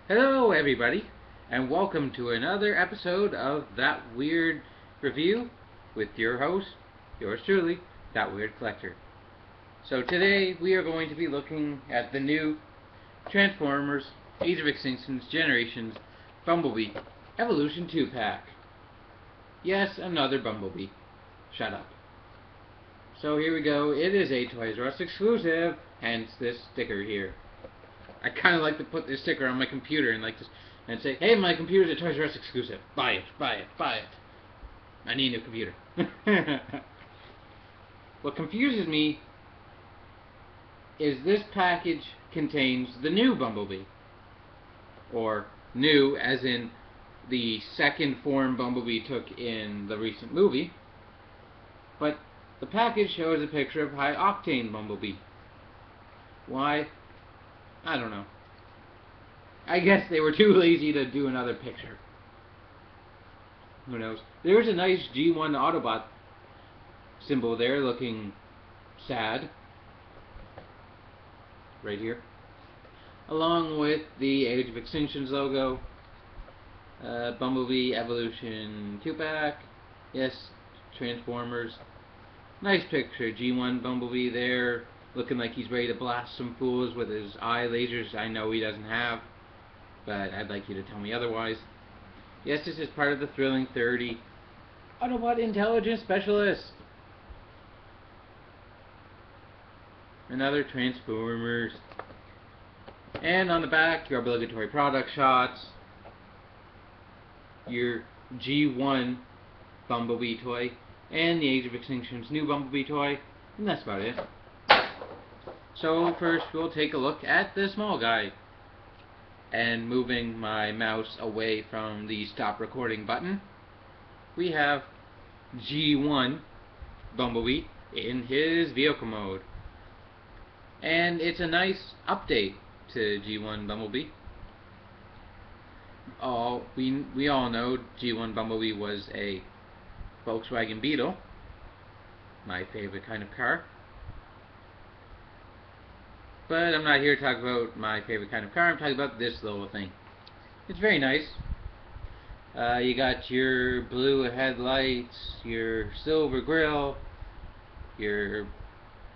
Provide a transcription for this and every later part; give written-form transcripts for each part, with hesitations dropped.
Hello, everybody, and welcome to another episode of That Weird Review with your host, yours truly, That Weird Collector. So today we are going to be looking at the new Transformers Age of Extinctions Generations Bumblebee Evolution 2-pack. Yes, another Bumblebee. Shut up. So here we go. It is a Toys R Us exclusive, hence this sticker here. I kind of like to put this sticker on my computer and say, hey, my computer's a Toys R Us exclusive. Buy it, buy it, buy it. I need a new computer. What confuses me is this package contains the new Bumblebee. Or new as in the second form Bumblebee took in the recent movie. But the package shows a picture of High Octane Bumblebee. Why? I don't know. I guess they were too lazy to do another picture. Who knows? There's a nice G1 Autobot symbol there looking sad. Right here. Along with the Age of Extinctions logo. Bumblebee Evolution 2-pack. Yes, Transformers. Nice picture. G1 Bumblebee there. Looking like he's ready to blast some fools with his eye lasers I know he doesn't have. But I'd like you to tell me otherwise. Yes, this is part of the Thrilling 30 Autobot Intelligence Specialist. Another Transformers. And on the back, your obligatory product shots. Your G1 Bumblebee toy. And the Age of Extinction's new Bumblebee toy. And that's about it. So first we'll take a look at the small guy. And moving my mouse away from the stop recording button, we have G1 Bumblebee in his vehicle mode. And it's a nice update to G1 Bumblebee. We all know G1 Bumblebee was a Volkswagen Beetle, my favorite kind of car. But I'm not here to talk about my favorite kind of car. I'm talking about this little thing. It's very nice. You got your blue headlights, your silver grille, your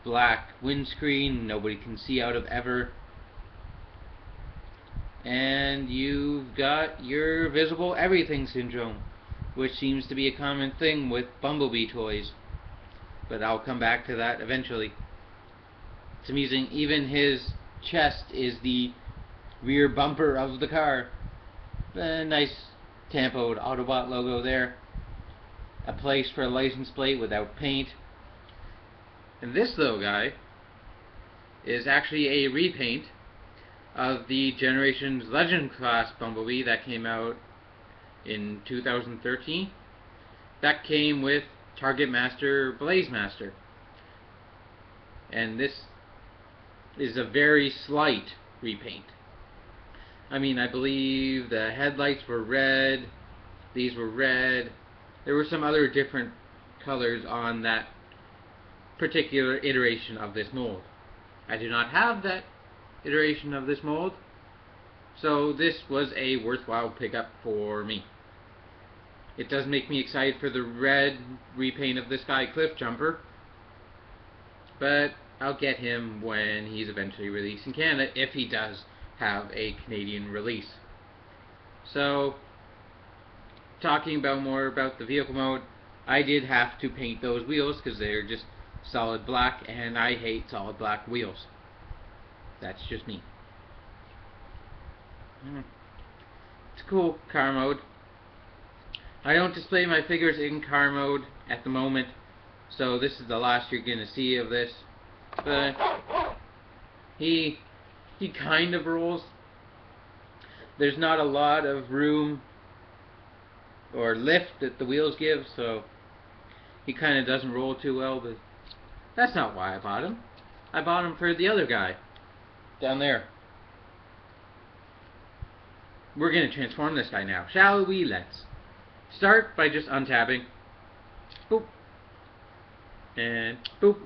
black windscreen nobody can see out of ever. And you've got your visible everything syndrome, which seems to be a common thing with Bumblebee toys. But I'll come back to that eventually. It's amusing, even his chest is the rear bumper of the car. A nice tampoed Autobot logo there. A place for a license plate without paint. And this little guy is actually a repaint of the Generations Legend Class Bumblebee that came out in 2013. That came with Target Master Blaze Master. And this is a very slight repaint. I mean, I believe the headlights were red, these were red. There were some other different colors on that particular iteration of this mold. I do not have that iteration of this mold, so this was a worthwhile pickup for me. It does make me excited for the red repaint of this guy, Cliff Jumper, but I'll get him when he's eventually released in Canada, if he does have a Canadian release. So, talking more about the vehicle mode, I did have to paint those wheels because they're just solid black, and I hate solid black wheels. That's just me. It's a cool car mode. I don't display my figures in car mode at the moment, so this is the last you're going to see of this. But he kind of rolls. There's not a lot of room or lift that the wheels give, so he kind of doesn't roll too well, but that's not why I bought him. I bought him for the other guy down there. We're going to transform this guy now, shall we? Let's start by just untabbing. Boop. And boop.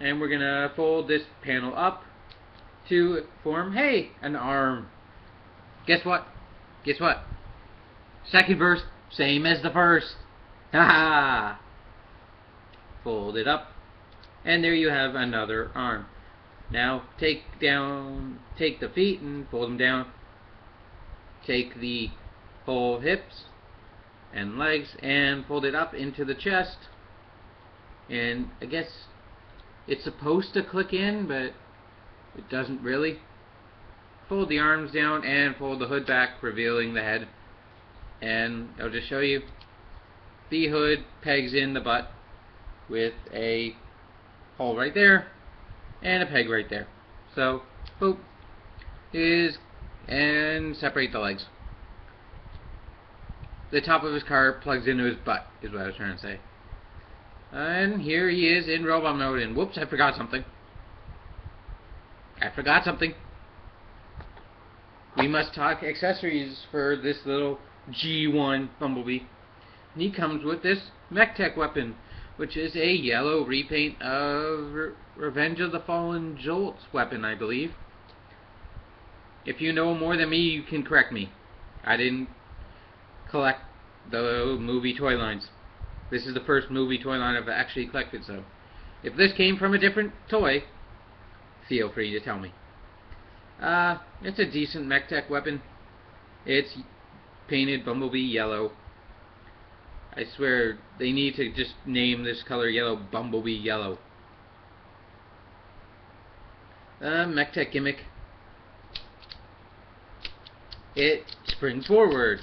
And we're going to fold this panel up to form, hey, an arm. Guess what? Guess what? Second verse, same as the first. Haha! Fold it up, and there you have another arm. Now take the feet and fold them down. Take the whole hips and legs and fold it up into the chest. And I guess it's supposed to click in, but it doesn't really. Fold the arms down and fold the hood back, revealing the head. And I'll just show you. The hood pegs in the butt with a hole right there and a peg right there. So, boop, and separate the legs. The top of his car plugs into his butt, is what I was trying to say. And here he is in robot mode, and whoops, I forgot something. We must talk accessories for this little G1 Bumblebee. And he comes with this MechTech weapon, which is a yellow repaint of Revenge of the Fallen Jolt's weapon, I believe. If you know more than me, you can correct me. I didn't collect the movie toy lines. This is the first movie toy line I've actually collected, so if this came from a different toy, feel free to tell me. It's a decent MechTech weapon. It's painted Bumblebee yellow. I swear they need to just name this color yellow Bumblebee yellow. MechTech gimmick. It springs forward.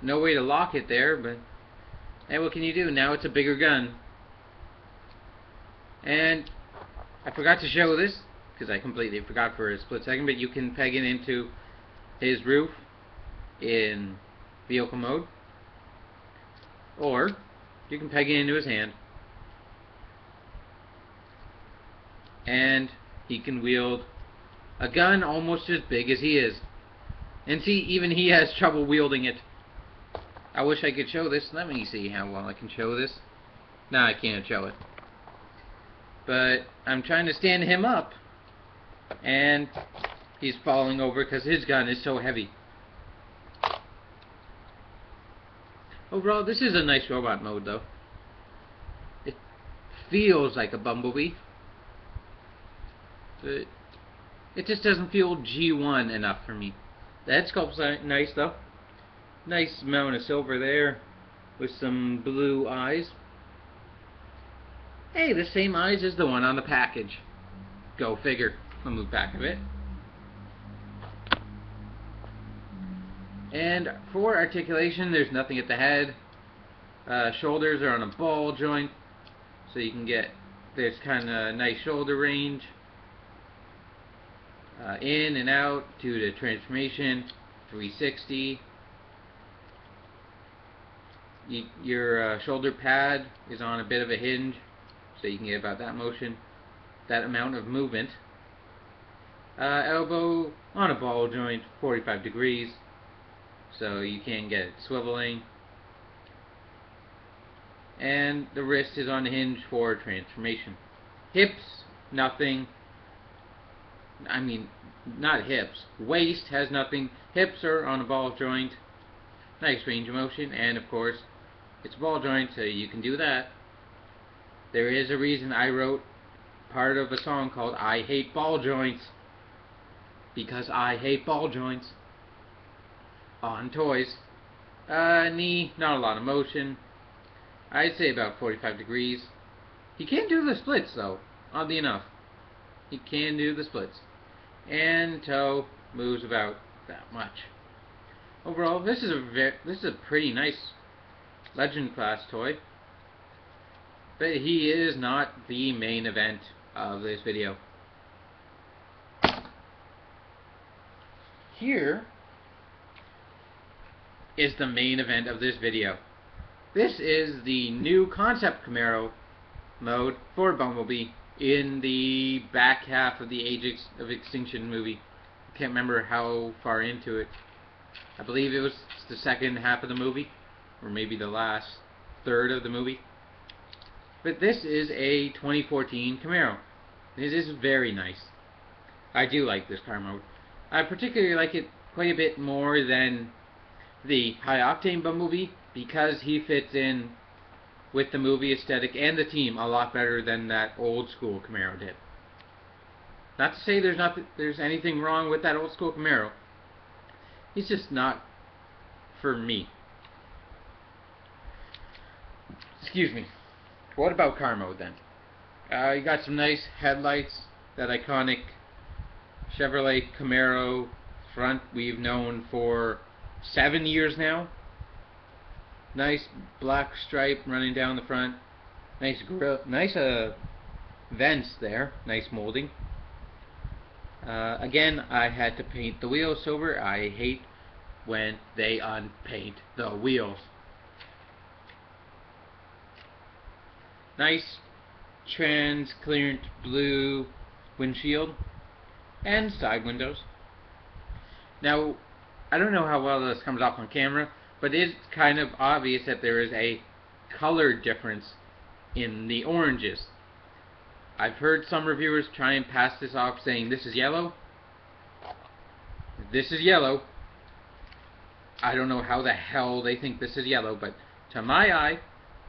No way to lock it there, but hey, what can you do? Now it's a bigger gun. And I forgot to show this, because I completely forgot for a split second, but you can peg it into his roof in vehicle mode, or you can peg it into his hand, and he can wield a gun almost as big as he is. And see, even he has trouble wielding it. I wish I could show this. Let me see how well I can show this. No, I can't show it. But I'm trying to stand him up, and he's falling over because his gun is so heavy. Overall, this is a nice robot mode, though. It feels like a Bumblebee, but it just doesn't feel G1 enough for me. The head sculpt's nice, though. Nice amount of silver there, with some blue eyes. Hey, the same eyes as the one on the package. Go figure. I'll move back a bit. And for articulation, there's nothing at the head. Shoulders are on a ball joint, so you can get this kind of nice shoulder range. In and out to the transformation, 360. Your shoulder pad is on a bit of a hinge, so you can get about that motion, that amount of movement. Elbow on a ball joint, 45 degrees, so you can get it swiveling. And the wrist is on a hinge for transformation. Hips, nothing. I mean, not hips. Waist has nothing. Hips are on a ball joint. Nice range of motion, and of course, it's a ball joint, so you can do that. There is a reason I wrote part of a song called I Hate Ball Joints, because I hate ball joints on toys. Knee, not a lot of motion. I'd say about 45 degrees. He can do the splits, though, oddly enough. He can do the splits. And toe moves about that much. Overall, this is a pretty nice Legend class toy. But he is not the main event of this video. Here is the main event of this video. This is the new concept Camaro mode for Bumblebee in the back half of the Age of Extinction movie. I can't remember how far into it. I believe it was the second half of the movie, or maybe the last third of the movie. But this is a 2014 Camaro. This is very nice. I do like this car mode. I particularly like it quite a bit more than the high octane Bumblebee because he fits in with the movie aesthetic and the team a lot better than that old school Camaro did. Not to say there's anything wrong with that old school Camaro. He's just not for me. Excuse me. What about car mode then? You got some nice headlights, that iconic Chevrolet Camaro front we've known for 7 years now. Nice black stripe running down the front. Nice grill, nice vents there. Nice molding. Again, I had to paint the wheels silver. I hate when they unpaint the wheels. Nice transparent blue windshield and side windows. Now, I don't know how well this comes off on camera, but it's kind of obvious that there is a color difference in the oranges. I've heard some reviewers try and pass this off saying this is yellow. This is yellow. I don't know how the hell they think this is yellow, but to my eye,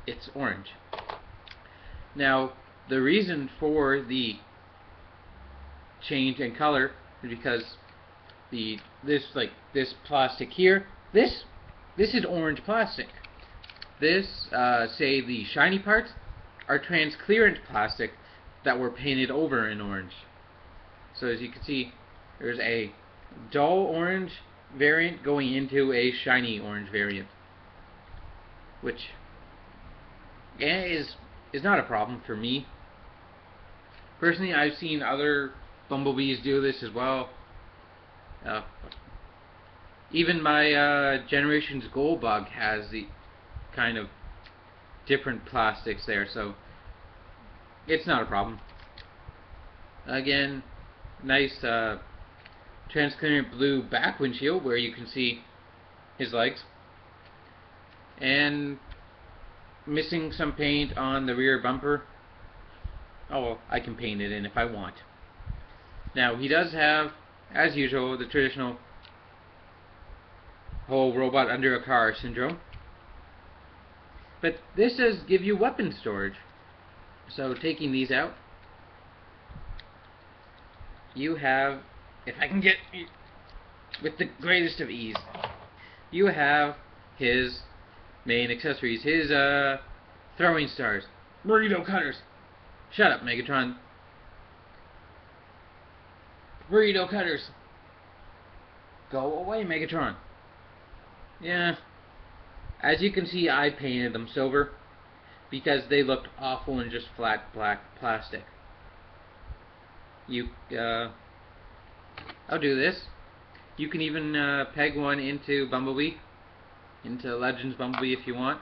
it's orange. Now, the reason for the change in color is because this plastic here, this is orange plastic. This, say the shiny parts, are transparent plastic that were painted over in orange. So as you can see, there's a dull orange variant going into a shiny orange variant, which is not a problem for me. Personally, I've seen other Bumblebees do this as well. Even my Generations Gold Bug has the kind of different plastics there, so it's not a problem. Again, nice transparent blue back windshield where you can see his legs, and missing some paint on the rear bumper. Oh well, I can paint it in if I want. Now, he does have, as usual, the traditional whole robot under a car syndrome, but this does give you weapon storage. So taking these out, you have, if I can get with the greatest of ease, you have his main accessories, his throwing stars, burrito cutters. Shut up, Megatron. Burrito cutters. Go away, Megatron. Yeah. As you can see, I painted them silver because they looked awful in just flat black plastic. I'll do this. You can even peg one into Bumblebee, into Legends Bumblebee if you want.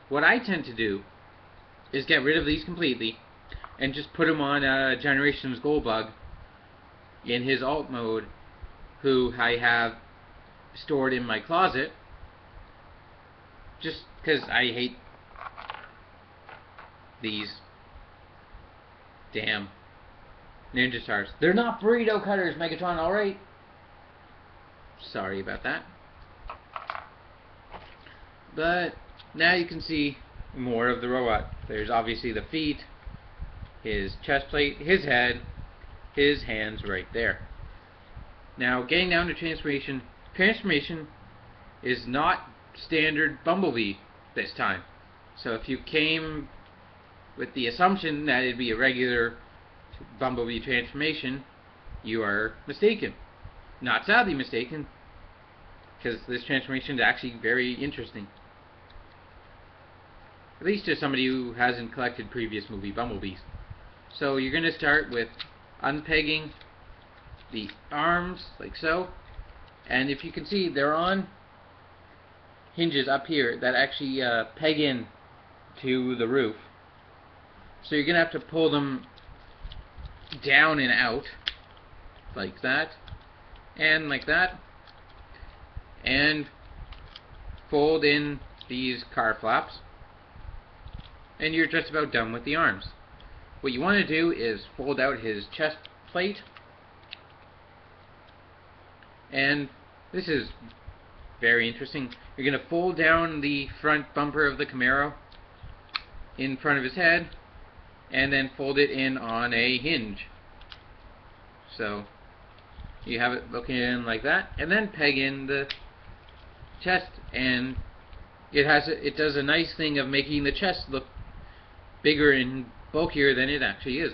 What I tend to do is get rid of these completely and just put him on Generations Gold Bug in his alt mode, who I have stored in my closet, just because I hate these damn Ninja Stars. They're not burrito cutters, Megatron, alright? Sorry about that. But now you can see more of the robot. There's obviously the feet, his chest plate, his head, his hands right there. Now, getting down to transformation. Transformation is not standard Bumblebee this time. So if you came with the assumption that it'd be a regular Bumblebee transformation, you are mistaken. Not sadly mistaken, because this transformation is actually very interesting. At least to somebody who hasn't collected previous movie Bumblebees. So you're going to start with unpegging the arms, like so. And if you can see, they're on hinges up here that actually peg in to the roof. So you're going to have to pull them down and out, like that, and like that, and fold in these car flaps, and you're just about done with the arms. What you want to do is fold out his chest plate And this is very interesting. You're going to fold down the front bumper of the Camaro in front of his head, and then fold it in on a hinge. So you have it looking like that, and then peg in the chest, and it does a nice thing of making the chest look bigger and bulkier than it actually is.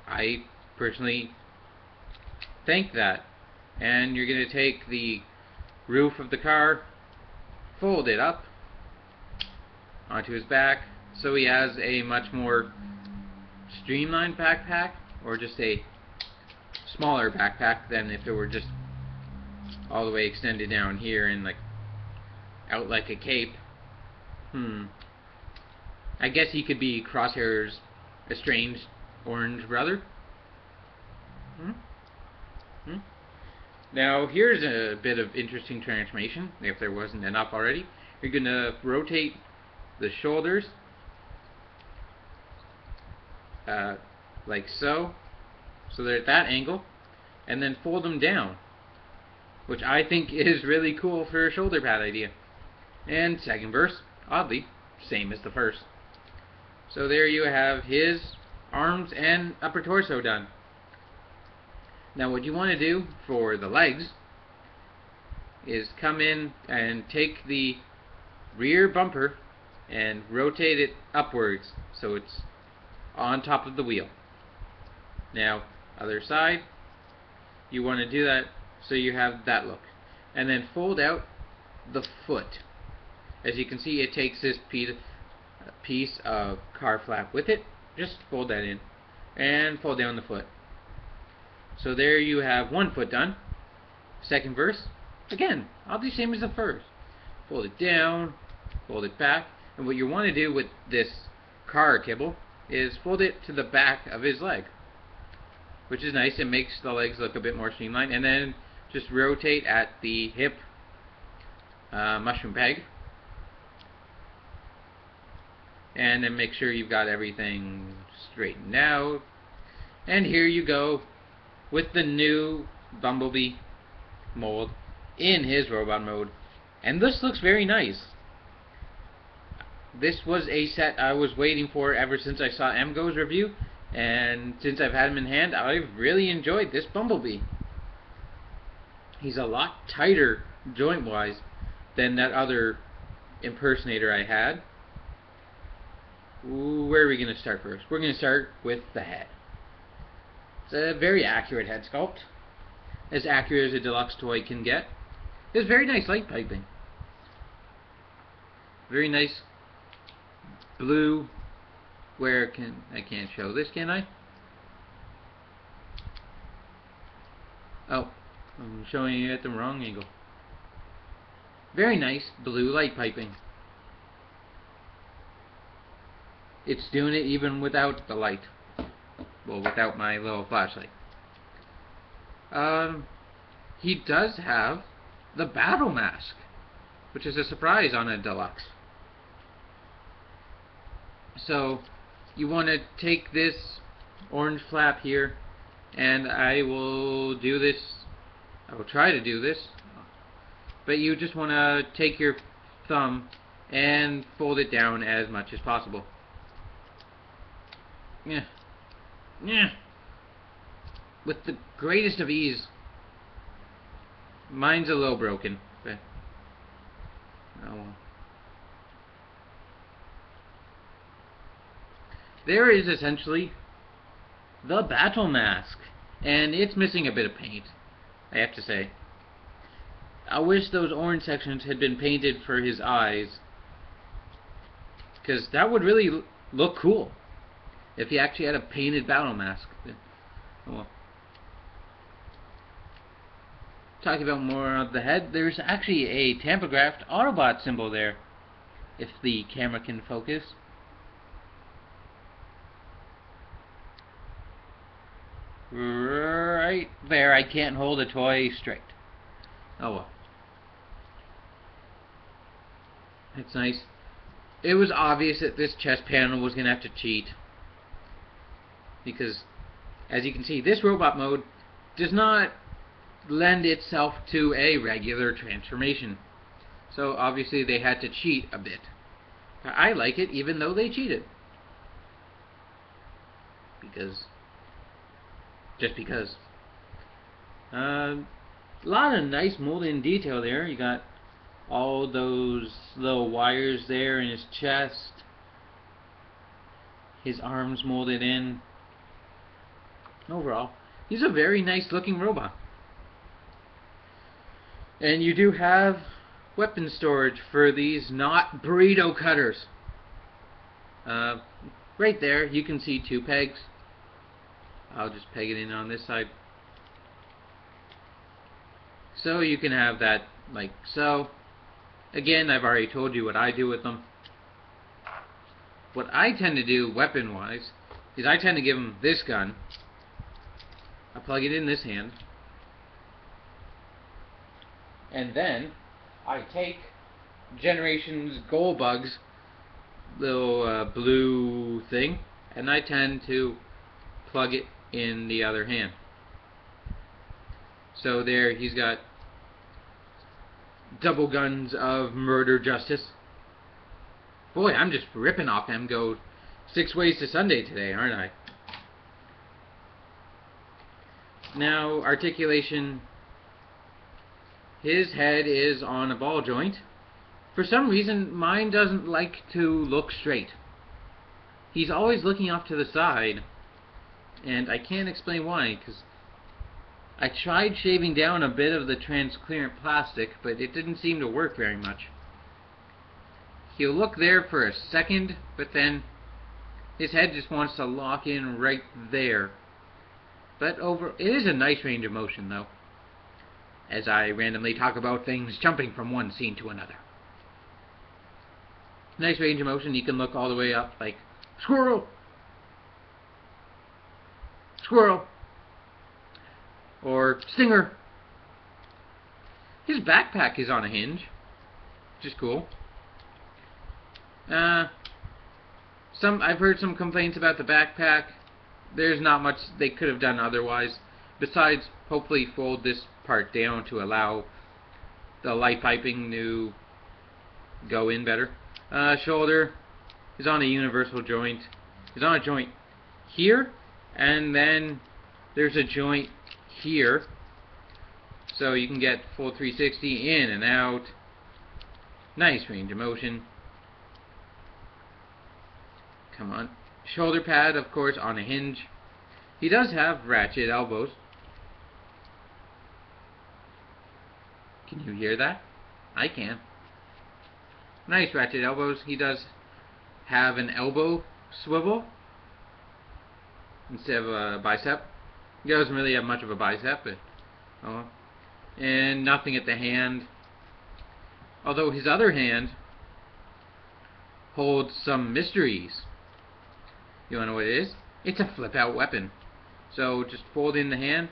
I personally think that. And you're going to take the roof of the car, fold it up onto his back, so he has a much more streamlined backpack, or just a smaller backpack than if it were just all the way extended down here and like out like a cape. I guess he could be Crosshair's estranged orange brother. Now here's a bit of interesting transformation, if there wasn't enough already. You're going to rotate the shoulders like so they're at that angle, and then fold them down, which I think is really cool for a shoulder pad idea. And second verse, oddly, same as the first. So there you have his arms and upper torso done. Now what you want to do for the legs is come in and take the rear bumper and rotate it upwards so it's on top of the wheel. Now other side, you want to do that so you have that look, and then fold out the foot. As you can see, it takes this piece of car flap with it. Just fold that in and fold down the foot. So there you have one foot done. Second verse, again, I'll do the same as the first. Fold it down, fold it back, and what you want to do with this car kibble is fold it to the back of his leg, which is nice. It makes the legs look a bit more streamlined. And then just rotate at the hip mushroom peg, and then make sure you've got everything straightened out. And here you go with the new Bumblebee mold in his robot mode, and this looks very nice. This was a set I was waiting for ever since I saw MGo's review, and since I've had him in hand, I've really enjoyed this Bumblebee. He's a lot tighter joint wise than that other impersonator I had. Where are we going to start first? We're going to start with the head. It's a very accurate head sculpt, as accurate as a deluxe toy can get. There's very nice light piping. Very nice blue. I can't show this, can I? Oh, I'm showing you at the wrong angle. Very nice blue light piping. It's doing it even without the light. Well, without my little flashlight. He does have the battle mask, which is a surprise on a deluxe. So you want to take this orange flap here, and I will try to do this, but you just want to take your thumb and fold it down as much as possible. With the greatest of ease. Mine's a little broken, but oh well. There is essentially the battle mask, and it's missing a bit of paint, I have to say. I wish those orange sections had been painted for his eyes, because that would really look cool if he actually had a painted battle mask. Oh well. Talking about more of the head, there's actually a tampographed Autobot symbol there, if the camera can focus. Right there. I can't hold a toy straight. Oh well. It's nice. It was obvious that this chest panel was going to have to cheat, because as you can see, this robot mode does not lend itself to a regular transformation. So obviously they had to cheat a bit. I like it even though they cheated. Just because. A lot of nice molding detail there. You got all those little wires there in his chest. His arms molded in. Overall, he's a very nice looking robot. And you do have weapon storage for these not burrito cutters. Right there you can see 2 pegs. I'll just peg it in on this side. So you can have that like so. Again, I've already told you what I do with them. What I tend to do weapon wise is I tend to give them this gun. I plug it in this hand, and then I take Generations Goldbug's little blue thing, and I tend to plug it in the other hand. So there he's got double guns of murder justice. Boy, I'm just ripping off him. Go 6 ways to Sunday today, aren't I? Now, articulation. His head is on a ball joint. For some reason, mine doesn't like to look straight. He's always looking off to the side, and I can't explain why, because I tried shaving down a bit of the transparent plastic, but it didn't seem to work very much. He'll look there for a second, but then his head just wants to lock in right there. But it is a nice range of motion, though, as I randomly talk about things jumping from one scene to another. Nice range of motion. You can look all the way up, like, squirrel! Squirrel! Or stinger! His backpack is on a hinge, which is cool. I've heard some complaints about the backpack. There's not much they could have done otherwise, besides hopefully fold this part down to allow the light piping to go in better. Shoulder is on a universal joint. It's on a joint here, and then there's a joint here, so you can get full 360 in and out. Nice range of motion. Come on. Shoulder pad, of course, on a hinge. He does have ratchet elbows. Can you hear that? I can. Nice ratchet elbows. He does have an elbow swivel instead of a bicep. He doesn't really have much of a bicep, but oh. And nothing at the hand. Although his other hand holds some mysteries. You wanna know what it is? It's a flip-out weapon. So just fold in the hand,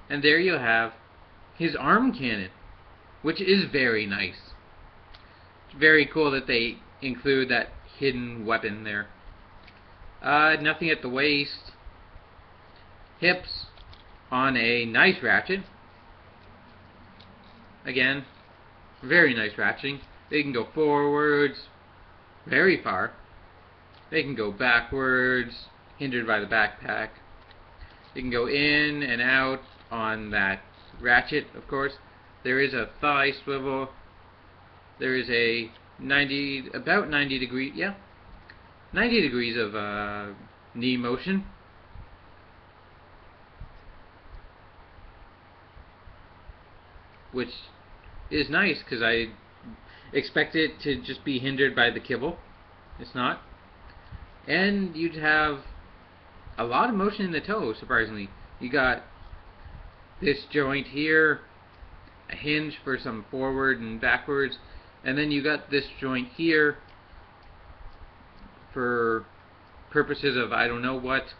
and there you have his arm cannon, which is very nice. It's very cool that they include that hidden weapon there. Nothing at the waist. Hips on a nice ratchet. Again, very nice ratcheting. They can go forwards very far. They can go backwards, hindered by the backpack. They can go in and out on that ratchet, of course. There is a thigh swivel. There is a 90 degrees of knee motion. Which is nice, because I expect it to just be hindered by the kibble. It's not. And you'd have a lot of motion in the toe, surprisingly. You got this joint here, a hinge for some forward and backwards, and then you got this joint here for purposes of I don't know what.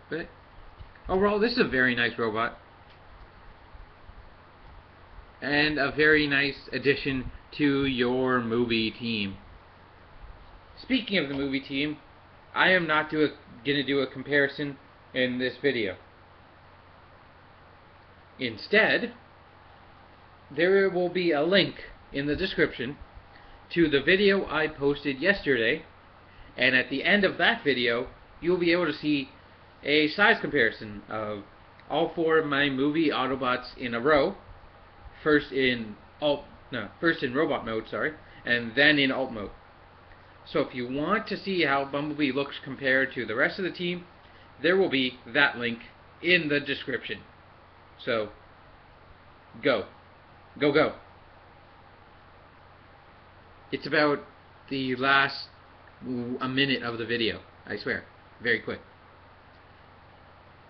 But overall, this is a very nice robot. And a very nice addition to your movie team. Speaking of the movie team, I am not going to do a comparison in this video. Instead, there will be a link in the description to the video I posted yesterday, and at the end of that video you'll be able to see a size comparison of all 4 of my movie Autobots in a row, first in robot mode, and then in alt mode. So if you want to see how Bumblebee looks compared to the rest of the team, there will be that link in the description. So go. It's about the last a minute of the video, I swear. Very quick.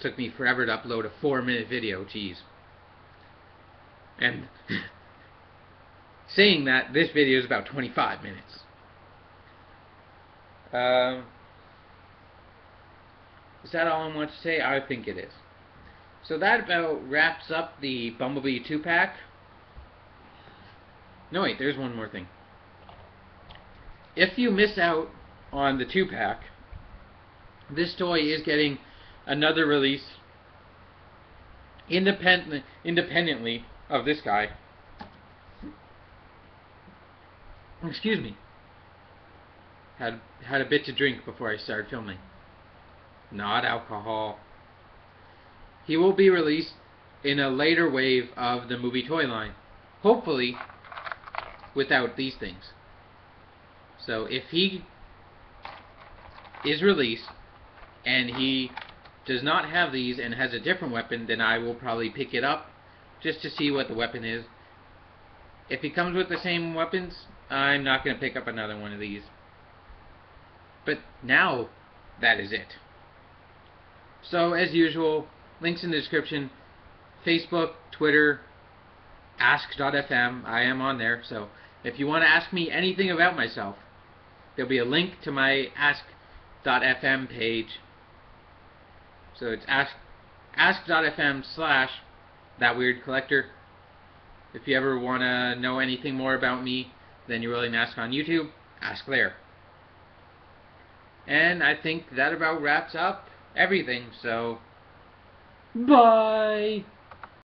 Took me forever to upload a 4-minute video, jeez. And saying that, this video is about 25 minutes. Is that all I want to say? I think it is. So that about wraps up the Bumblebee 2-pack. No, wait, there's one more thing. If you miss out on the 2-pack, this toy is getting another release independently of this guy. Excuse me. Had a bit to drink before I started filming. Not alcohol. He will be released in a later wave of the movie toy line. Hopefully without these things. So if he is released and he does not have these and has a different weapon, then I will probably pick it up just to see what the weapon is. If he comes with the same weapons, I'm not going to pick up another one of these. But now, that is it. So as usual, links in the description. Facebook, Twitter, ask.fm. I am on there, so if you want to ask me anything about myself, there'll be a link to my ask.fm page. So it's ask.fm/thatweirdcollector. If you ever want to know anything more about me than you're willing to ask on YouTube, ask there. And I think that about wraps up everything, so bye!